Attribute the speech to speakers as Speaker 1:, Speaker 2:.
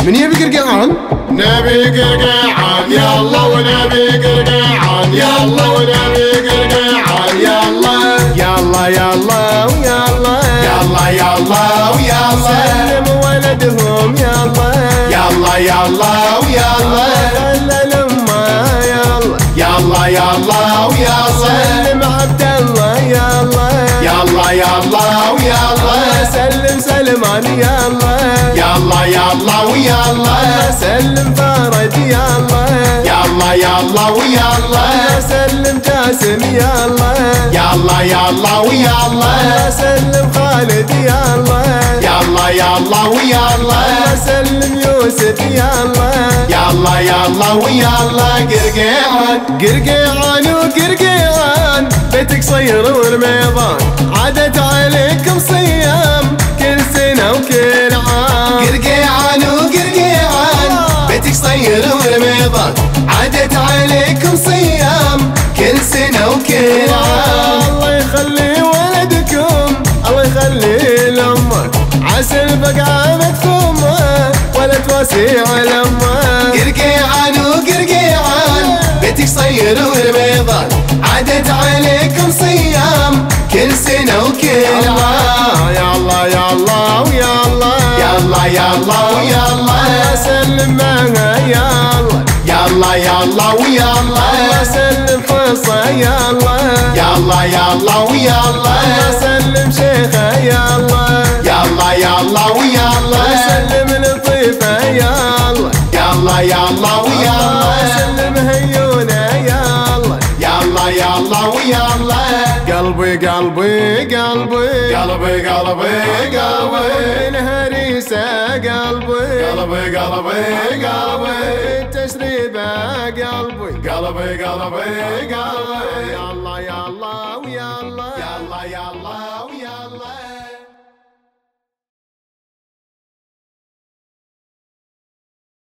Speaker 1: من يبي قرقعان؟
Speaker 2: نبي قرقعان يلا ونبي قرقعان يلا ونبي قرقعان يلا
Speaker 1: يلا يلا ويلا
Speaker 2: يلا يلا ويلا
Speaker 1: سلم ولدهم يلا
Speaker 2: يلا يلا ويلا
Speaker 1: خلى الأمة يلا
Speaker 2: يلا يلا ويلا
Speaker 1: سلم عبد الله يلا
Speaker 2: يلا يلا ويلا
Speaker 1: سلم سلمان يلا
Speaker 2: يلا يلا ويلا
Speaker 1: سلم فرج يلا
Speaker 2: يلا يلا ويلا
Speaker 1: سلم جاسم يلا
Speaker 2: يلا يلا ويلا
Speaker 1: سلم خالد يلا
Speaker 2: يلا يلا ويلا
Speaker 1: سلم يوسف يلا
Speaker 2: يلا يلا ويلا قرقيعان
Speaker 1: قرقيعان وقرقيعان بيتك صير ورميضان عادت عليكم صيام كل سنة وكل عام
Speaker 2: قرقيعان وقرقيعان بيتك صير ورميضان عادت عليكم صيام كل سنة وكل عام
Speaker 1: الله يخلي ولدكم الله يخلي لأمه عسى البقعة مدفومة ولا توسيع الأمة
Speaker 2: قرقيعان وقرقيعان بيتك صير ورميضان عادت عليكم صيام كل سنة وكل عام
Speaker 1: يلا يلا ويلا
Speaker 2: يلا يلا ويلا
Speaker 1: سلم معها يلا
Speaker 2: يلا يلا ويلا
Speaker 1: سلم حصة يلا
Speaker 2: يلا يلا ويلا
Speaker 1: سلم شيخة يلا
Speaker 2: يلا يلا ويلا
Speaker 1: سلم لطيفة يلا
Speaker 2: يلا يلا ويلا
Speaker 1: سلم هيونة يلا
Speaker 2: يلا يلا ويلا
Speaker 1: قلبي قلبي قلبي
Speaker 2: قلبي قلبي قلبي
Speaker 1: من هريسة قلبي
Speaker 2: قلبي قلبي قلبي
Speaker 1: تشريبة قلبي
Speaker 2: قلبي قلبي قلبي
Speaker 1: يلا يلا ويلا
Speaker 2: يلا يلا